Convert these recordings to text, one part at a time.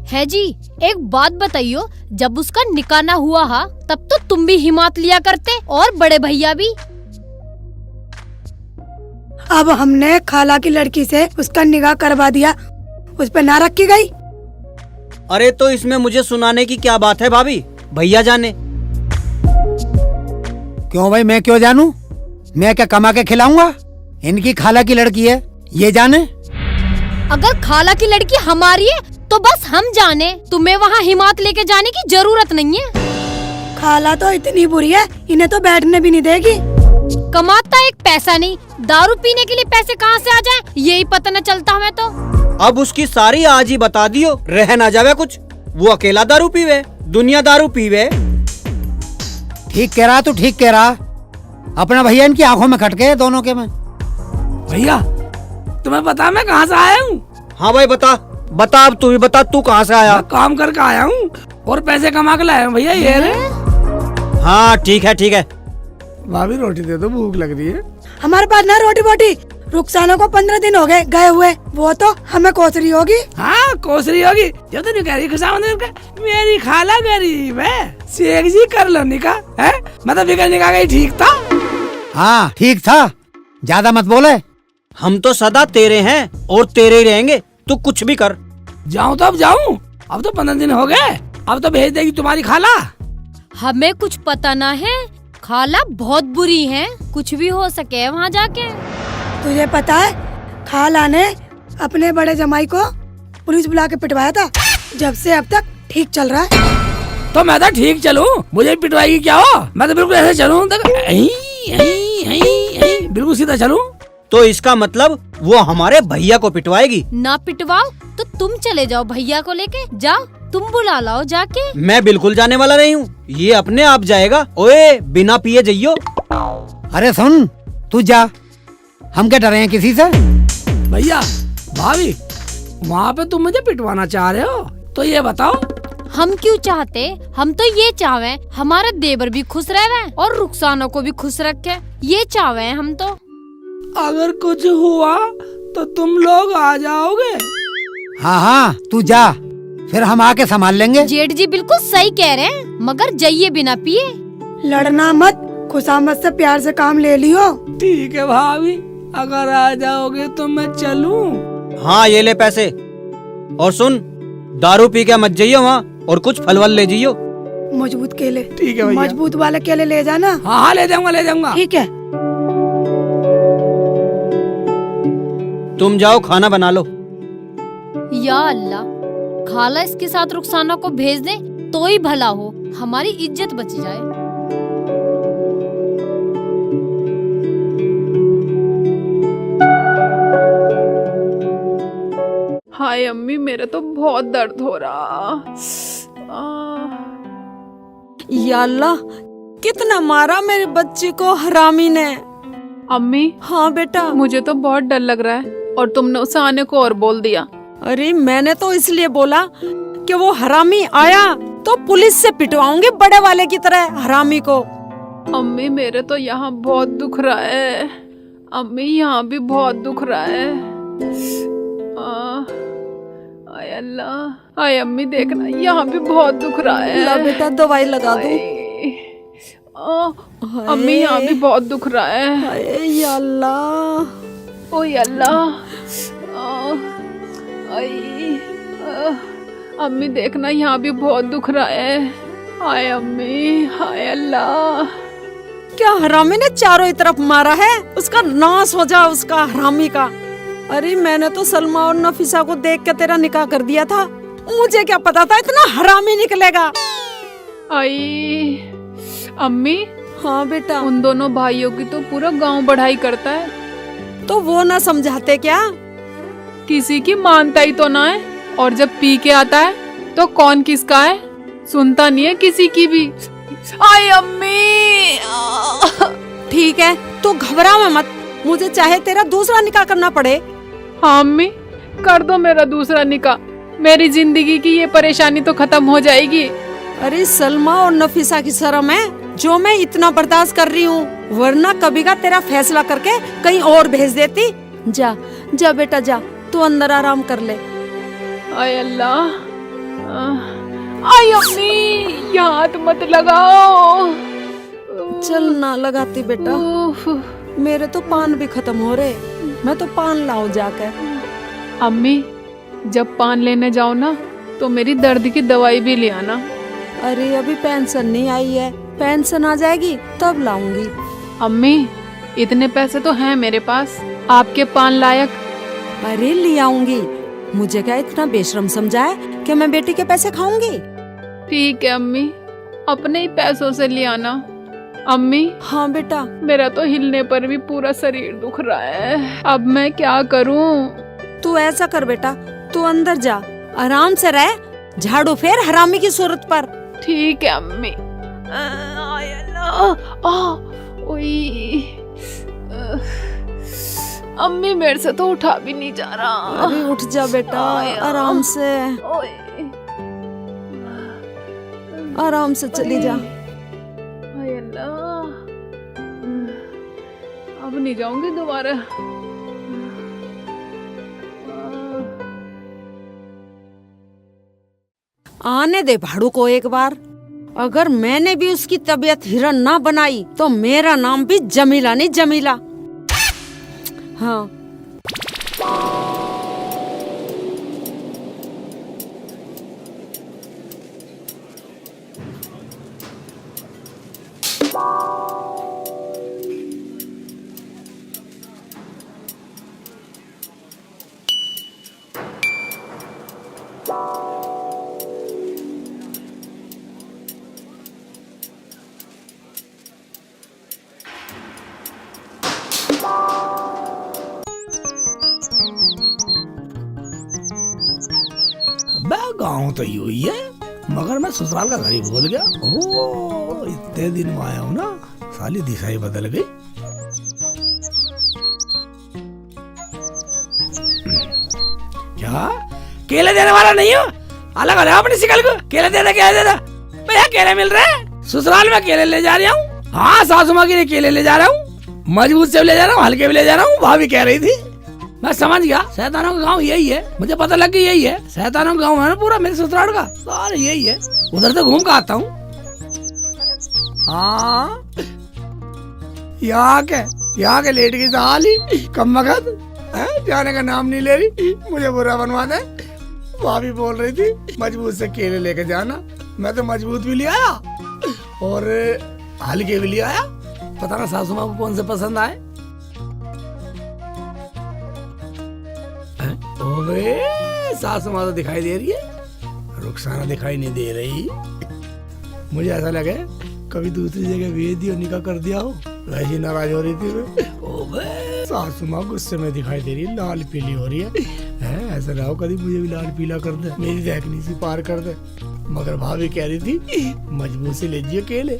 है जी। एक बात बताइयो, जब उसका निकाह ना हुआ हा तब तो तुम भी हिम्मत लिया करते और बड़े भैया भी। अब हमने खाला की लड़की से उसका निकाह करवा दिया, उस पे ना रखी गई। अरे तो इसमें मुझे सुनाने की क्या बात है भाभी, भैया जाने। क्यों भाई, मैं क्यों जानूं? मैं क्या कमा के खिलाऊंगा? इनकी खाला की लड़की है, ये जाने। अगर खाला की लड़की हमारी है तो बस हम जाने, तुम्हें वहाँ हिम्मत लेके जाने की जरूरत नहीं है। खाला तो इतनी बुरी है, इन्हें तो बैठने भी नहीं देगी। कमाता एक पैसा नहीं, दारू पीने के लिए पैसे कहाँ से आ जाए यही पता न चलता हमें तो। अब उसकी सारी आज ही बता दियो, रह ना जावे कुछ। वो अकेला दारू पीवे, दुनिया दारू पीवे। ठीक कह रहा, तू ठीक कह रहा। अपना भैया इनकी आंखों में खटके दोनों के में। भैया तुम्हें पता मैं कहाँ से आया हूँ? हाँ भाई बता, अब तू ही बता, तू कहाँ से आया? मैं काम करके आया हूँ और पैसे कमा के लाया हूँ भैया, ये रे। हाँ ठीक है। भाभी रोटी दे दो, भूख लग रही है। हमारे पास ना रोटी बोटी। रुखसाना को 15 दिन हो गए गए हुए, वो तो हमें कोस रही होगी। हाँ कोस रही होगी, जब तो नहीं कह रही खुशामद करके मेरी खाला गरीब है, शेख जी कर लो निकाह है। मतलब बिगड़ निकाह गई, ठीक था। हाँ ठीक था, ज्यादा मत बोले। हम तो सदा तेरे हैं और तेरे ही रहेंगे, तू कुछ भी कर। जाऊँ तो अब जाऊँ, अब तो 15 दिन हो गए, अब तो भेज देगी तुम्हारी खाला। हमें कुछ पता ना है, खाला बहुत बुरी है, कुछ भी हो सके वहाँ जाके। तुझे पता है खाला ने अपने बड़े जमाई को पुलिस बुला के पिटवाया था, जब से अब तक ठीक चल रहा है। तो मैं तो ठीक चलूं, मुझे पिटवाएगी क्या हो? मैं तो बिल्कुल ऐसे चलूं तक बिल्कुल सीधा चलूं। तो इसका मतलब वो हमारे भैया को पिटवाएगी? ना पिटवाओ तो तुम चले जाओ भैया को लेके, जाओ तुम बुला लाओ जाके। मैं बिल्कुल जाने वाला नहीं हूँ, ये अपने आप जाएगा। ओए बिना पिए जइयो। अरे सुन, तू जा, हम क्या डरे हैं किसी से? भैया भाभी वहाँ पे तुम मुझे पिटवाना चाह रहे हो, तो ये बताओ। हम क्यों चाहते, हम तो ये चाहवे हमारा देवर भी खुश रहे और रुखसाना को भी खुश रखे, ये चाहवे हम तो। अगर कुछ हुआ तो तुम लोग आ जाओगे? हाँ तू जा, फिर हम आके संभाल लेंगे। जेठ जी बिल्कुल सही कह रहे हैं, मगर जाइए बिना पिए। लड़ना मत, खुशामद से प्यार से काम ले लियो। ठीक है भाभी, अगर आ जाओगे तो मैं चलूं। हाँ ये ले पैसे, और सुन दारू पी के मत जाइयो वहाँ, और कुछ फलवल ले जाइयो। मजबूत केले। ठीक है भैया। मजबूत वाले केले ले जाना। हाँ ले जाऊंगा। ठीक है। तुम जाओ खाना बना लो। या अल्लाह, खाला इसके साथ रुखसाना को भेज दे तो ही भला हो, हमारी इज्जत बच जाए। हाय अम्मी, मेरे तो बहुत दर्द हो रहा। या अल्लाह, कितना मारा मेरे बच्चे को हरामी ने। अम्मी। हाँ बेटा। मुझे तो बहुत डर लग रहा है, और तुमने उसे आने को और बोल दिया। अरे मैंने तो इसलिए बोला कि वो हरामी आया तो पुलिस से पिटवाऊंगी बड़े वाले की तरह हरामी को। अम्मी मेरे तो यहाँ बहुत दुख रहा है। अम्मी यहाँ भी बहुत दुख रहा है। आय अल्लाह, आय अम्मी देखना यहाँ भी बहुत दुख रहा है। ला बेटा दवाई लगा दो। अम्मी यहाँ भी बहुत दुख रहा है। या अल्लाह, ओ अल्लाह, अम्मी देखना यहाँ भी बहुत दुख रहा है। हाय अम्मी, हाय अल्लाह। क्या हरामी ने चारों तरफ मारा है? उसका नाश हो जा उसका हरामी का। अरे मैंने तो सलमा और नफीसा को देख के तेरा निकाह कर दिया था, मुझे क्या पता था इतना हरामी निकलेगा। आई अम्मी। हाँ बेटा। उन दोनों भाइयों की तो पूरा गांव बढ़ाई करता है, तो वो ना समझाते क्या? किसी की मानता ही तो ना है, और जब पी के आता है तो कौन किसका है, सुनता नहीं है किसी की भी। आय अम्मी। ठीक है तू घबरा मत, मुझे चाहे तेरा दूसरा निकाह करना पड़े। हाँ अम्मी कर दो मेरा दूसरा निकाह, मेरी जिंदगी की ये परेशानी तो खत्म हो जाएगी। अरे सलमा और नफीसा की शर्म है जो मैं इतना बर्दाश्त कर रही हूँ, वरना कभी का तेरा फैसला करके कहीं और भेज देती। जा जा बेटा जा, तू अंदर आराम कर ले। आय अल्लाह, आई अम्मी, यहाँ हाथ मत लगाओ। चल ना लगाती बेटा, उफ। मेरे तो पान भी खत्म हो रहे, मैं तो पान लाऊं जाकर। अम्मी, जब पान लेने जाओ ना तो मेरी दर्द की दवाई भी ले आना। अरे अभी पेंशन नहीं आई है, पेंशन आ जाएगी तब लाऊंगी। अम्मी, इतने पैसे तो हैं मेरे पास, आपके पान लायक। अरे ले आऊंगी, मुझे क्या इतना बेशरम समझा है कि मैं बेटी के पैसे खाऊंगी? ठीक है अम्मी, अपने ही पैसों से ले आना। अम्मी, हाँ बेटा। मेरा तो हिलने पर भी पूरा शरीर दुख रहा है, अब मैं क्या करूं? तू ऐसा कर बेटा, तू अंदर जा, आराम से रह, झाड़ू फेर हरामी की सूरत पर। ठीक है अम्मी। आय अल्लाह, ओई। अम्मी, मेरे से तो उठा भी नहीं जा रहा। अरे उठ जा बेटा, आराम से, ओए। आराम से चली जा। आय अल्लाह, अब नहीं जाऊंगी दोबारा। आने दे भाड़ू को एक बार, अगर मैंने भी उसकी तबीयत हिरन ना बनाई तो मेरा नाम भी जमीला नहीं जमीला। हाँ गाँव तो यू ही है, मगर मैं ससुराल का घर ही भूल गया। ओ, इतने दिन में आया हूँ ना, साली दिशा ही बदल गई। क्या केले देने वाला नहीं हो? अलग हो जाओ अपनी शिकल को। केले दे दे, केले दे दे। भैया केले मिल रहे हैं, ससुराल में केले ले जा रहा हूँ। हाँ, सासू माँ के लिए केले ले जा रहा हूँ, मजबूत से भी ले जा रहा हूँ, हल्के भी ले जा रहा हूँ। भाभी कह रही थी, मैं समझ गया, शैतानों का गांव यही है, मुझे पता लग गया यही है। शैतानों का गांव है ना पूरा मेरे ससुराल का, सारे यही है। उधर से घूम कर आता हूँ। हाँ, यहाँ के लेट की साली कम वक्त जाने का नाम नहीं ले रही, मुझे बुरा बनवा दे। भाभी बोल रही थी मजबूत से केले लेके जाना, मैं तो मजबूत भी ले आया और हल्के भी ले आया। पता ना सासू माँ को कौन से पसंद आए। ओए, सासू माँ तो दिखाई दे रही है, रुखसाना दिखाई नहीं दे रही। मुझे ऐसा लगे कभी दूसरी जगह भेज दिया, निकाह कर दिया हो, वैसी नाराज हो रही थी। ओए, सासू माँ गुस्से में दिखाई दे रही है, लाल पीली हो रही है। ऐसा रहो कभी मुझे भी लाल पीला कर दे, मेरी देखनी सी पार कर दे। मगर भाभी कह रही थी मजबूत से लीजिए केले,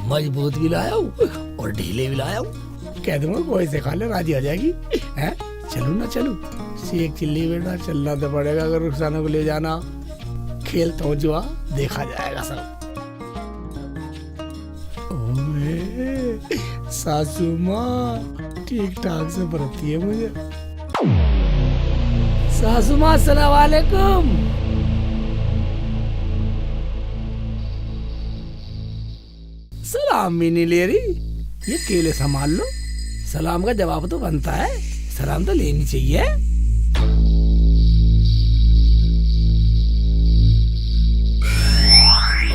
मजबूत भी लाया हूँ और ढीले भी लाया हूँ। कह दूंगा कोई से खा ले, राजी आ जाएगी। है चलू ना चलू, सीख चिल्ली बेटा, चलना तो पड़ेगा अगर रुखसाना को ले जाना। खेलता हूँ जुआ, देखा जाएगा सब। ओए, सासू माँ ठीक ठाक से बरती है मुझे। सासू माँ अस्सलाम वालेकुम। सलाम भी नहीं ले रही, ये केले संभाल लो। सलाम का जवाब तो बनता है, सलाम तो लेनी चाहिए।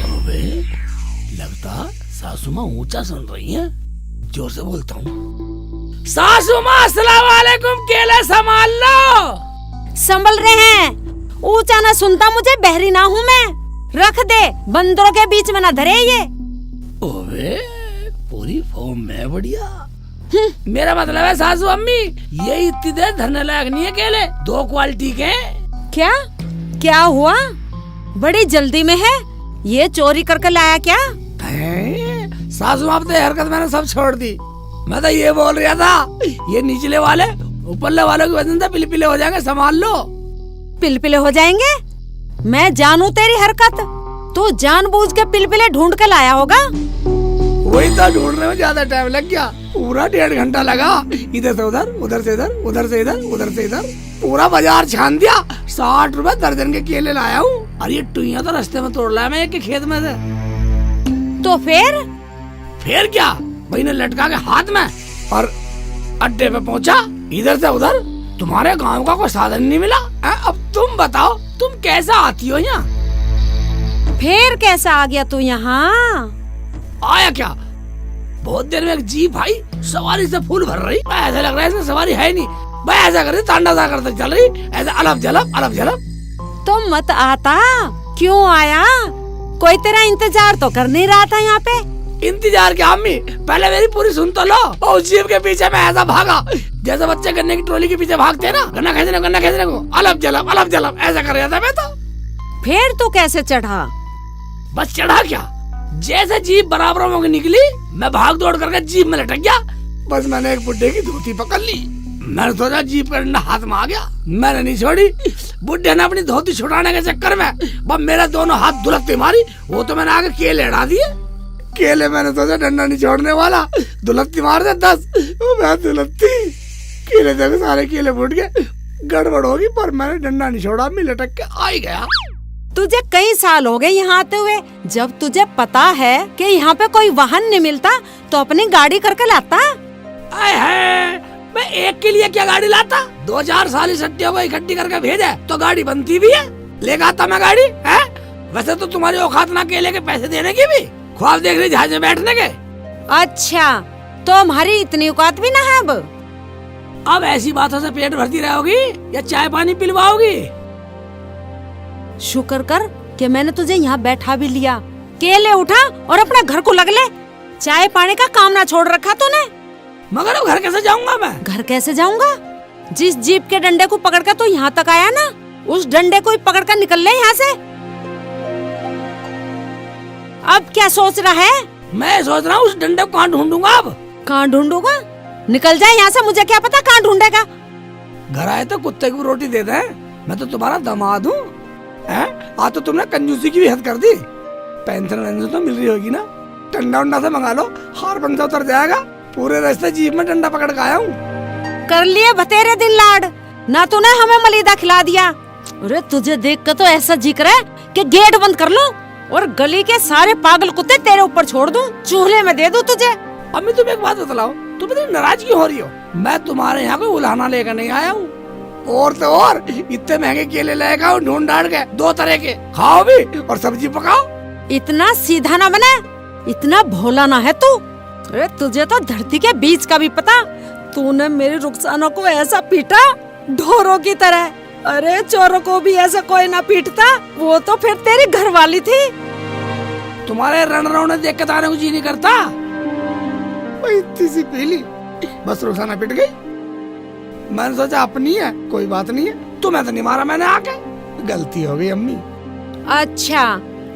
ओबे, लगता सासू माँ ऊंचा सुन रही हैं, जोर से बोलता हूँ। सासू माँ अस्सलाम वालेकुम, केले संभाल लो। संभल रहे हैं, ऊंचा ना सुनता मुझे, बहरी ना हूँ मैं। रख दे, बंदरों के बीच में ना धरे ये। ओबे, पूरी फॉर्म में बढ़िया। मेरा मतलब है सासू अम्मी, ये इतनी देर धरने लायक नहीं है केले, 2 क्वालिटी के। क्या क्या हुआ? बड़ी जल्दी में है, ये चोरी करके लाया क्या? सासू आप तो हरकत मैंने सब छोड़ दी। मैं तो ये बोल रहा था, ये निचले वाले ऊपरले वालों की वजह से पिलपिले हो जाएंगे, संभाल लो। पिलपिले हो जाएंगे? मैं जानू तेरी हरकत, तू जानबूझ के पिलपिले ढूंढ के लाया होगा। वही तो ढूंढने में ज्यादा टाइम लग गया, पूरा 1.5 घंटा लगा। इधर से उधर, उधर से इधर, उधर से इधर, उधर से इधर, पूरा बाजार छान दिया। 60 रुपए दर्जन के केले लाया हूँ। और ये टुइया तो रास्ते में तोड़ लाया मैं एक के खेत में से। तो फिर क्या, भाई ने लटका के हाथ में और अड्डे पे पहुंचा। इधर से उधर तुम्हारे गांव का कोई साधन नहीं मिला। अब तुम बताओ तुम कैसा आती हो यहाँ? फिर कैसा आ गया तू यहाँ? आया क्या, बहुत देर में एक जीप भाई सवारी से फूल भर रही। ऐसा लग रहा है इसमें सवारी है नहीं। भाई ऐसा कर रही तांडा सा करते चल रही, ऐसा अलग जलब। तो मत आता, क्यों आया? कोई तेरा इंतजार तो कर नहीं रहा था यहाँ पे। इंतजार क्या अम्मी, पहले मेरी पूरी सुन तो लो। और उस जीप के पीछे मैं ऐसा भागा जैसे बच्चे गन्ने की ट्रॉली के पीछे भागते हैं ना, गन्ना खींचने को। अलग जलब ऐसा कर रहा था मैं तो। फिर तू कैसे चढ़ा? बस चढ़ा क्या, जैसे जीप बराबर में निकली मैं भाग दौड़ करके जीप में लटक गया। बस मैंने एक बुड्ढे की धोती पकड़ ली। मैंने सोचा जीप का डंडा हाथ में आ गया, मैंने नहीं छोड़ी। बुड्ढे ने अपनी धोती छुड़ाने के चक्कर में बस मेरे दोनों हाथ दुलकती मारी। वो तो मैंने आगे केले अड़ा दिए। केले मैंने सोचा डंडा नहीं छोड़ने वाला, दुलकती मार दे 10। मैं दुलकती केले देखो सारे केले फूट गए, गड़बड़ होगी। पर मैंने डंडा नहीं छोड़ा, मैं लटक के आ ही गया। तुझे कई साल हो गए यहाँ आते हुए, जब तुझे पता है कि यहाँ पे कोई वाहन नहीं मिलता तो अपनी गाड़ी करके लाता। आए है, मैं एक के लिए क्या गाड़ी लाता? 2-4 साल सट्टियों को इकट्ठी करके भेजा तो गाड़ी बनती भी है, लेकर आता मैं गाड़ी है। वैसे तो तुम्हारी औकात ना केले के पैसे देने की भी, ख्वाब देख रही जहाज में बैठने के। अच्छा, तो हमारी इतनी औकात भी ना है अब ऐसी बातों से पेट भरती रहोगी या चाय पानी पिलवाओगी? शुक्र कर कि मैंने तुझे यहाँ बैठा भी लिया। केले उठा और अपने घर को लग ले। चाय पानी का काम ना छोड़ रखा तूने। मगर अब घर कैसे जाऊंगा मैं? घर कैसे जाऊंगा? जिस जीप के डंडे को पकड़ कर तो यहाँ तक आया ना, उस डंडे को ही पकड़ कर निकल ले यहाँ से। अब क्या सोच रहा है? मैं सोच रहा हूँ उस डंडे को कहाँ ढूंढूंगा। अब कहाँ ढूंढूंगा? निकल जाए यहाँ से, मुझे क्या पता कहाँ ढूंढेगा। घर आए तो कुत्ते को रोटी दे दे, मैं तो तुम्हारा दामाद हूँ। आज तो तुमने कंजूसी की भी हद कर दी। पेंशन तो मिल रही होगी ना, डंडा उंडा से मंगा लो, हार पंजा उतर जाएगा। पूरे रास्ते जीप में डंडा पकड़ के आया हूँ। कर लिए बतेरे दिन लाड, ना तूने हमें मलीदा खिला दिया। अरे तुझे देख कर तो ऐसा जिक रहा है कि गेट बंद कर लूं और गली के सारे पागल कुत्ते तेरे ऊपर छोड़ दूं, चूल्हे में दे दूं तुझे। अम्मी तुम एक बात बतलाओ, तुम इतनी नाराज क्यों हो रही हो? मैं तुम्हारे यहाँ कोई उलाहना लेकर नहीं आया हूँ। और तो और इतने महंगे केले लेकर आओ ढूंढ ढांड के, 2 तरह के, खाओ भी और सब्जी पकाओ। इतना सीधा ना बने, इतना भोला ना है तू। अरे तुझे तो धरती के बीच का भी पता। तूने मेरी रुखसाना को ऐसा पीटा ढोरों की तरह। अरे चोरों को भी ऐसा कोई ना पीटता, वो तो फिर तेरी घरवाली थी। तुम्हारे रण रौने देख के ताने को जी नहीं करता। इतनी सी पीली बस रुखसाना पिट गई। मैंने सोचा अपनी है, कोई बात नहीं है। तुम्हें तो नहीं मारा मैंने आके, गलती हो गई अम्मी। अच्छा,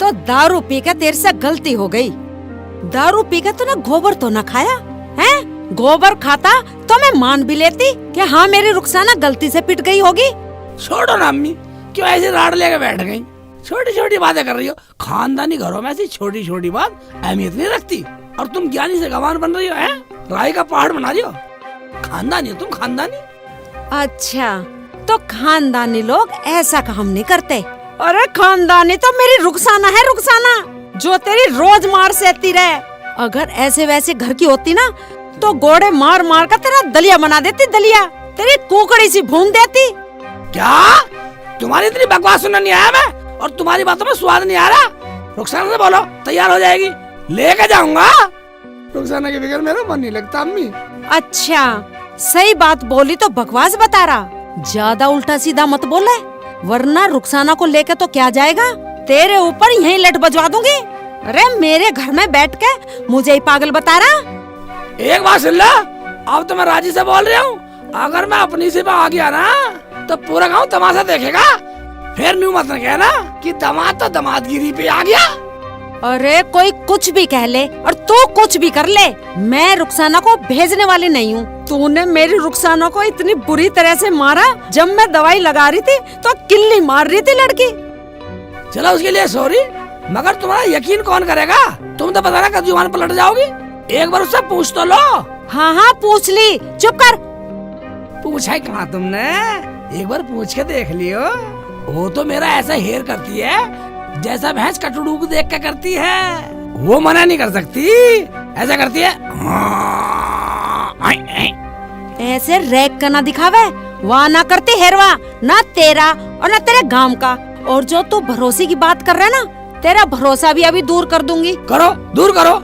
तो दारू पी के तेरे से गलती हो गई। दारू पी के तूने गोबर तो न खाया है? गोबर खाता तो मैं मान भी लेती कि हाँ मेरी रुखसाना गलती से पिट गई होगी। छोड़ो ना अम्मी, क्यों ऐसे राड़ लेके बैठ गई? छोटी छोटी बातें कर रही हो। खानदानी घरों में ऐसी छोटी छोटी बात अहमियत नहीं रखती, और तुम ज्ञानी से गवान बन रही हो। है राय का पहाड़ बना रही हो। खानदानी हो तुम, खानदानी। अच्छा, तो खानदानी लोग ऐसा काम नहीं करते। अरे खानदानी तो मेरी रुखसाना है, रुखसाना, जो तेरी रोज मार सहती रहे। अगर ऐसे वैसे घर की होती ना तो गोड़े मार मार कर तेरा दलिया बना देती, दलिया। तेरी कुकड़ी सी भून देती। क्या तुम्हारी इतनी बकवास सुनना नहीं आया मैं, और तुम्हारी बातों में स्वाद नहीं आ रहा? रुखसाना से बोलो तैयार हो जाएगी, लेके जाऊंगा। रुखसाना के बगैर मेरा मन नहीं लगता अम्मी। अच्छा, सही बात बोली तो बकवास बता रहा। ज्यादा उल्टा सीधा मत बोले, वरना रुखसाना को लेके तो क्या जाएगा, तेरे ऊपर यहीं लट बजवा दूंगी। अरे मेरे घर में बैठ के मुझे ही पागल बता रहा। एक बात सुन लो, अब तो मैं राजी से बोल रहा हूँ। अगर मैं अपनी से आ गया ना तो पूरा गांव तमाशा देखेगा। फिर न्यू मत कहना कि दामाद तो दामादगिरी पे आ गया। अरे कोई कुछ भी कह ले और तू कुछ भी कर ले, मैं रुखसाना को भेजने वाली नहीं हूँ। तूने मेरी रुखसाना को इतनी बुरी तरह से मारा, जब मैं दवाई लगा रही थी तो किल्ली मार रही थी लड़की। चलो उसके लिए सॉरी, मगर तुम्हारा यकीन कौन करेगा? तुम तो बताना कब जुबान पलट जाओगी। एक बार उससे पूछ तो लो। हाँ हाँ पूछ ली, चुप कर। पूछा कहाँ तुमने? एक बार पूछ के देख लियो। वो तो मेरा ऐसा हेयर करती है जैसा भैंस कटड़ू को देख के करती है। वो मना नहीं कर सकती, ऐसा करती है। ऐसे रैक का ना दिखावे, वहाँ ना करते हेरवा, ना तेरा और ना तेरे गांव का। और जो तू भरोसे की बात कर रहा है ना, तेरा भरोसा भी अभी दूर कर दूंगी। करो, दूर करो।